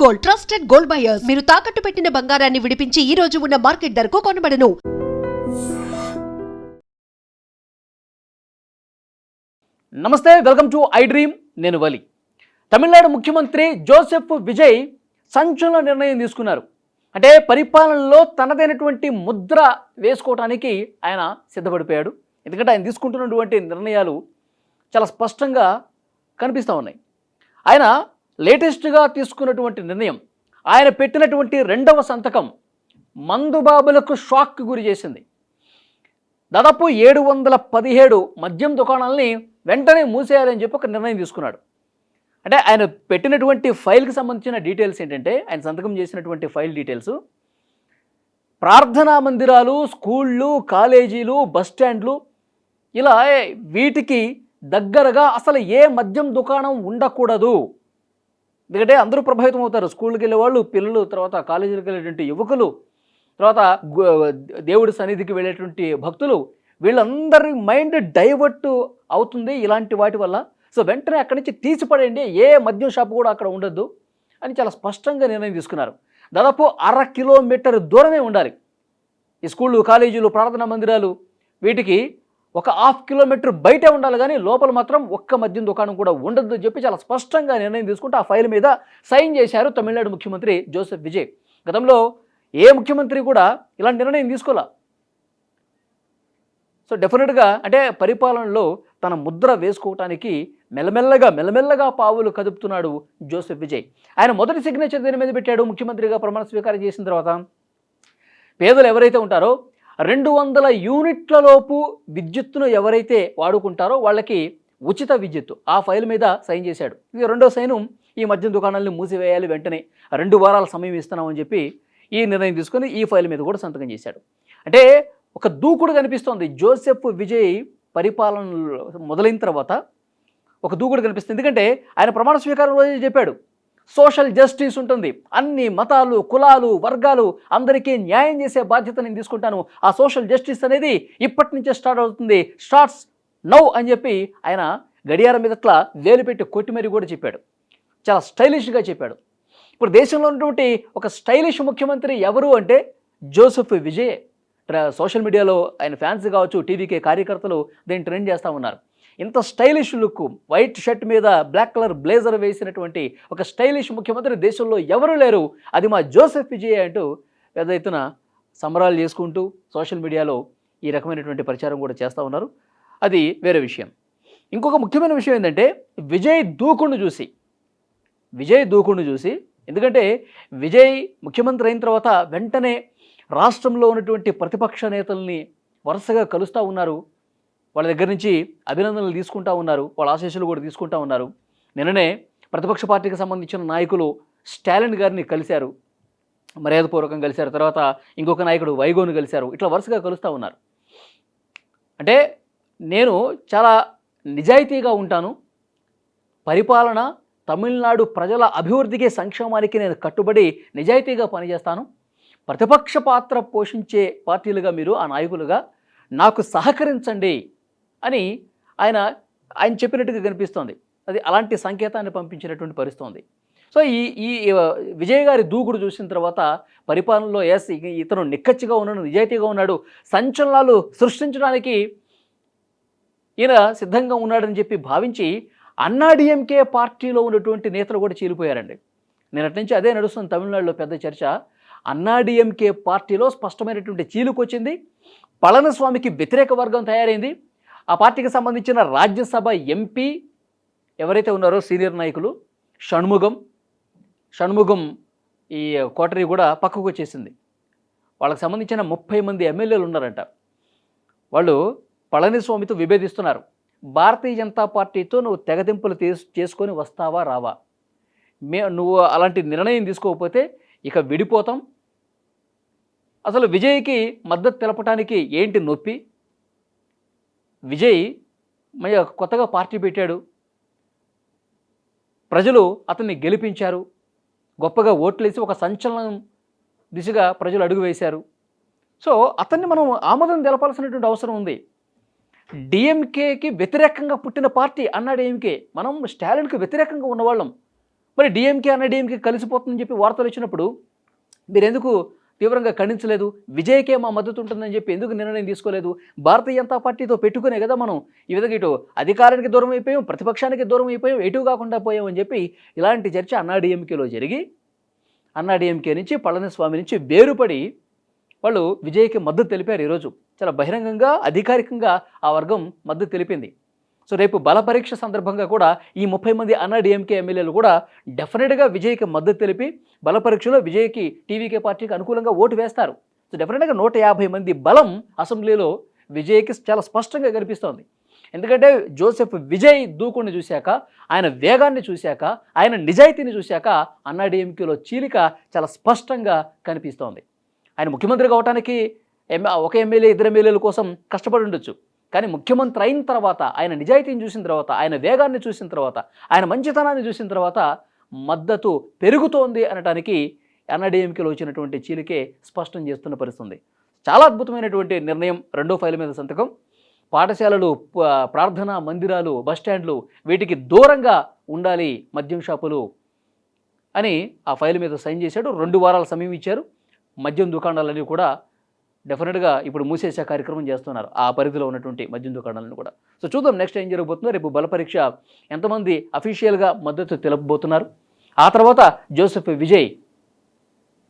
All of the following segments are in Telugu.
Gold, trusted gold buyers. మీరు తాకట్టు పెట్టిన బంగారాన్ని విడిపించి ఈ రోజు ఉన్న మార్కెట్ ధరకు కొనబడను. నమస్తే, వెల్కమ్ టు ఐ డ్రీమ్. నేను వలి. తమిళనాడు ముఖ్యమంత్రి జోసెఫ్ విజయ్ సంచలన నిర్ణయం తీసుకున్నారు. అంటే పరిపాలనలో తనదైనటువంటి ముద్ర వేసుకోవడానికి ఆయన సిద్ధపడిపోయాడు. ఎందుకంటే ఆయన తీసుకుంటున్నటువంటి నిర్ణయాలు చాలా స్పష్టంగా కనిపిస్తూ ఉన్నాయి. ఆయన లేటెస్ట్గా తీసుకున్నటువంటి నిర్ణయం, ఆయన పెట్టినటువంటి రెండవ సంతకం మందుబాబులకు షాక్ గురి చేసింది. దాదాపు 717 మద్యం దుకాణాలని వెంటనే మూసేయాలని చెప్పి ఒక నిర్ణయం తీసుకున్నాడు. అంటే ఆయన పెట్టినటువంటి ఫైల్కి సంబంధించిన డీటెయిల్స్ ఏంటంటే, ఆయన సంతకం చేసినటువంటి ఫైల్ డీటెయిల్స్, ప్రార్థనా మందిరాలు, స్కూళ్ళు, కాలేజీలు, బస్ స్టాండ్లు, ఇలా వీటికి దగ్గరగా అసలు ఏ మద్యం దుకాణం ఉండకూడదు. ఎందుకంటే అందరూ ప్రభావితం అవుతారు. స్కూల్కి వెళ్ళే వాళ్ళు, పిల్లలు, తర్వాత కాలేజీలకు వెళ్ళేటువంటి యువకులు, తర్వాత దేవుడి సన్నిధికి వెళ్ళేటువంటి భక్తులు, వీళ్ళందరి మైండ్ డైవర్ట్ అవుతుంది ఇలాంటి వాటి వల్ల. సో వెంటనే అక్కడి నుంచి తీసిపడేయండి, ఏ మద్యం షాపు కూడా అక్కడ ఉండొద్దు అని చాలా స్పష్టంగా నిర్ణయం తీసుకున్నారు. దాదాపు 1/2 కిలోమీటర్ దూరమే ఉండాలి ఈ స్కూళ్ళు, కాలేజీలు, ప్రార్థనా మందిరాలు. వీటికి ఒక 1/2 కిలోమీటర్ బయటే ఉండాలి, కానీ లోపల మాత్రం ఒక్క మద్యం దుకాణం కూడా ఉండొద్దు అని చెప్పి చాలా స్పష్టంగా నిర్ణయం తీసుకుంటూ ఆ ఫైల్ మీద సైన్ చేశారు తమిళనాడు ముఖ్యమంత్రి జోసెఫ్ విజయ్. గతంలో ఏ ముఖ్యమంత్రి కూడా ఇలాంటి నిర్ణయం తీసుకోలే. సో డెఫినెట్గా అంటే పరిపాలనలో తన ముద్ర వేసుకోవటానికి మెల్లమెల్లగా పావులు కదుపుతున్నాడు జోసెఫ్ విజయ్. ఆయన మొదటి సిగ్నేచర్ దీని మీద పెట్టాడు. ముఖ్యమంత్రిగా ప్రమాణ స్వీకారం చేసిన తర్వాత పేదలు ఎవరైతే ఉంటారో 200 యూనిట్ల లోపు విద్యుత్తును ఎవరైతే వాడుకుంటారో వాళ్ళకి ఉచిత విద్యుత్తు, ఆ ఫైల్ మీద సైన్ చేశాడు. ఇది రెండో సైను. ఈ మద్యం దుకాణాలను మూసివేయాలి, వెంటనే 2 వారాల సమయం ఇస్తున్నామని చెప్పి ఈ నిర్ణయం తీసుకొని ఈ ఫైల్ మీద కూడా సంతకం చేశాడు. అంటే ఒక దూకుడు కనిపిస్తోంది జోసెఫ్ విజయ్ పరిపాలన మొదలైన తర్వాత. ఒక దూకుడు కనిపిస్తుంది. ఎందుకంటే ఆయన ప్రమాణ స్వీకారం రోజు చెప్పాడు, సోషల్ జస్టిస్ ఉంటుంది, అన్ని మతాలు, కులాలు, వర్గాలు అందరికీ న్యాయం చేసే బాధ్యత నేను తీసుకుంటాను, ఆ సోషల్ జస్టిస్ అనేది ఇప్పటి నుంచే స్టార్ట్ అవుతుంది, స్టార్ట్స్ నౌ అని చెప్పి ఆయన గడియారం మీద అట్లా వేలు పెట్టి కొట్టి మరీ కూడా చెప్పాడు. చాలా స్టైలిష్గా చెప్పాడు. ఇప్పుడు దేశంలో ఉన్నటువంటి ఒక స్టైలిష్ ముఖ్యమంత్రి ఎవరు అంటే జోసెఫ్ విజయ్. సోషల్ మీడియాలో ఆయన ఫ్యాన్స్ కావచ్చు, టీవీకే కార్యకర్తలు దీన్ని ట్రెండ్ చేస్తూ ఉన్నారు. ఇంత స్టైలిష్ లుక్, వైట్ షర్ట్ మీద బ్లాక్ కలర్ బ్లేజర్ వేసినటువంటి ఒక స్టైలిష్ ముఖ్యమంత్రి దేశంలో ఎవరు లేరు, అది మా జోసెఫ్ విజయ్ అంటూ పెద్ద ఎత్తున సంబరాలు చేసుకుంటూ సోషల్ మీడియాలో ఈ రకమైనటువంటి ప్రచారం కూడా చేస్తూ ఉన్నారు. అది వేరే విషయం. ఇంకొక ముఖ్యమైన విషయం ఏంటంటే విజయ్ దూకుడును చూసి, ఎందుకంటే విజయ్ ముఖ్యమంత్రి అయిన తర్వాత వెంటనే రాష్ట్రంలో ఉన్నటువంటి ప్రతిపక్ష నేతల్ని వరుసగా కలుస్తూ ఉన్నారు. వాళ్ళ దగ్గర నుంచి అభినందనలు తీసుకుంటూ ఉన్నారు, వాళ్ళ ఆశీస్సులు కూడా తీసుకుంటూ ఉన్నారు. నిన్ననే ప్రతిపక్ష పార్టీకి సంబంధించిన నాయకులు స్టాలిన్ గారిని కలిశారు, మర్యాదపూర్వకంగా కలిశారు. తర్వాత ఇంకొక నాయకుడు వైగోను కలిశారు. ఇట్లా వరుసగా కలుస్తూ ఉన్నారు. అంటే నేను చాలా నిజాయితీగా ఉంటాను, పరిపాలన తమిళనాడు ప్రజల అభివృద్ధికి, సంక్షేమానికి నేను కట్టుబడి నిజాయితీగా పనిచేస్తాను, ప్రతిపక్ష పాత్ర పోషించే పార్టీలుగా మీరు, ఆ నాయకులుగా నాకు సహకరించండి అని ఆయన చెప్పినట్టుగా కనిపిస్తోంది. అది అలాంటి సంకేతాన్ని పంపించినటువంటి పరిస్థితి. సో ఈ విజయ్ గారి దూకుడు చూసిన తర్వాత పరిపాలనలో ఇతను నిక్కచ్చిగా ఉన్నాడు, నిజాయితీగా ఉన్నాడు, సంచలనాలు సృష్టించడానికి ఈయన సిద్ధంగా ఉన్నాడని చెప్పి భావించి అన్నాడీఎంకే పార్టీలో ఉన్నటువంటి నేతలు కూడా చీలిపోయారండి. నిన్నటి నుంచి అదే నడుస్తుంది తమిళనాడులో పెద్ద చర్చ. అన్నాడీఎంకే పార్టీలో స్పష్టమైనటువంటి చీలుకొచ్చింది. పళనిస్వామికి వ్యతిరేక వర్గం తయారైంది. ఆ పార్టీకి సంబంధించిన రాజ్యసభ ఎంపీ ఎవరైతే ఉన్నారో సీనియర్ నాయకులు షణ్ముగం ఈ కోటరీ కూడా పక్కకు వచ్చేసింది. వాళ్ళకి సంబంధించిన 30 మంది ఎమ్మెల్యేలు ఉన్నారంట. వాళ్ళు పళనిస్వామితో విభేదిస్తున్నారు. భారతీయ జనతా పార్టీతో నువ్వు తెగతింపులు చేసుకొని వస్తావా రావా, నువ్వు అలాంటి నిర్ణయం తీసుకోకపోతే ఇక విడిపోతాం. అసలు విజయ్కి మద్దతు తెలపడానికి ఏంటి నొప్పి? విజయ్ కొత్తగా పార్టీ పెట్టాడు, ప్రజలు అతన్ని గెలిపించారు, గొప్పగా ఓట్లేసి ఒక సంచలనం దిశగా ప్రజలు అడుగు వేశారు. సో అతన్ని మనం ఆమోదం తెలపాల్సినటువంటి అవసరం ఉంది. డిఎంకేకి వ్యతిరేకంగా పుట్టిన పార్టీ అన్నాడీఎంకే. మనం స్టాలిన్కి వ్యతిరేకంగా ఉన్నవాళ్ళం. మరి డిఎంకే అన్నాడీఎంకే కలిసిపోతుందని చెప్పి వార్తలు వచ్చినప్పుడు మీరు ఎందుకు తీవ్రంగా ఖండించలేదు? విజయ్కే మా మద్దతు ఉంటుందని చెప్పి ఎందుకు నిర్ణయం తీసుకోలేదు? భారతీయ జనతా పార్టీతో పెట్టుకునే కదా మనం ఈ విధంగా ఇటు అధికారానికి దూరం అయిపోయాం, ప్రతిపక్షానికి దూరం అయిపోయాం, ఎటు కాకుండా పోయాం అని చెప్పి ఇలాంటి చర్చ అన్నాడీఎంకేలో జరిగి అన్నాడీఎంకే నుంచి పళనిస్వామి నుంచి వేరుపడి వాళ్ళు విజయ్కి మద్దతు తెలిపారు. ఈరోజు చాలా బహిరంగంగా అధికారికంగా ఆ వర్గం మద్దతు తెలిపింది. సో రేపు బల పరీక్ష సందర్భంగా కూడా ఈ 30 మంది అన్నాడీఎంకే ఎమ్మెల్యేలు కూడా డెఫినెట్గా విజయ్కి మద్దతు తెలిపి బల పరీక్షలో విజయ్కి టీవీకే పార్టీకి అనుకూలంగా ఓటు వేస్తారు. సో డెఫినెట్గా 150 మంది బలం అసెంబ్లీలో విజయ్కి చాలా స్పష్టంగా కనిపిస్తోంది. ఎందుకంటే జోసెఫ్ విజయ్ దూకుడిని చూశాక, ఆయన వేగాన్ని చూశాక, ఆయన నిజాయితీని చూశాక అన్నాడీఎంకేలో చీలిక చాలా స్పష్టంగా కనిపిస్తోంది. ఆయన ముఖ్యమంత్రి కావడానికి ఒక ఎమ్మెల్యే 2 ఎమ్మెల్యేల కోసం కష్టపడి ఉండొచ్చు. కానీ ముఖ్యమంత్రి అయిన తర్వాత, ఆయన నిజాయితీని చూసిన తర్వాత, ఆయన వేగాన్ని చూసిన తర్వాత, ఆయన మంచితనాన్ని చూసిన తర్వాత మద్దతు పెరుగుతోంది అనడానికి అన్నాడీఎంకేలో వచ్చినటువంటి చీలికే స్పష్టం చేస్తున్న పరిస్థితుంది. చాలా అద్భుతమైనటువంటి నిర్ణయం. 2వ ఫైల్ మీద సంతకం. పాఠశాలలు, ప్రార్థనా మందిరాలు, బస్టాండ్లు వీటికి దూరంగా ఉండాలి మద్యం షాపులు అని ఆ ఫైల్ మీద సైన్ చేశాడు. 2 వారాల సమయం ఇచ్చారు. మద్యం దుకాణాలన్నీ కూడా డెఫినెట్గా ఇప్పుడు మూసేసే కార్యక్రమం చేస్తున్నారు, ఆ పరిధిలో ఉన్నటువంటి మద్యం దుకాణాలను కూడా. సో చూద్దాం నెక్స్ట్ ఏం జరగబోతుందో. రేపు బల పరీక్ష ఎంతమంది అఫీషియల్గా మద్దతు తెలుపబోతున్నారు, ఆ తర్వాత జోసెఫ్ విజయ్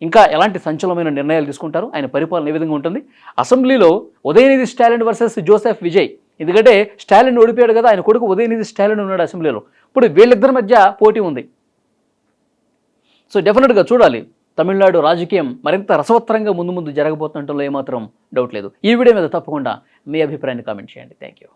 ఇంకా ఎలాంటి సంచలనమైన నిర్ణయాలు తీసుకుంటారు, ఆయన పరిపాలన ఏ విధంగా ఉంటుంది, అసెంబ్లీలో ఉదయనిధి స్టాలిన్ వర్సెస్ జోసెఫ్ విజయ్. ఎందుకంటే స్టాలిన్ ఓడిపోయాడు కదా, ఆయన కొడుకు ఉదయనిధి స్టాలిన్ ఉన్నాడు అసెంబ్లీలో. ఇప్పుడు వీళ్ళిద్దరి మధ్య పోటీ ఉంది. సో డెఫినెట్గా చూడాలి. తమిళనాడు రాజకీయం మరింత రసవత్తరంగా ముందు జరగబోతుండటంలో ఏమాత్రం డౌట్ లేదు. ఈ వీడియో మీద తప్పకుండా మీ అభిప్రాయాన్ని కామెంట్ చేయండి. Thank you.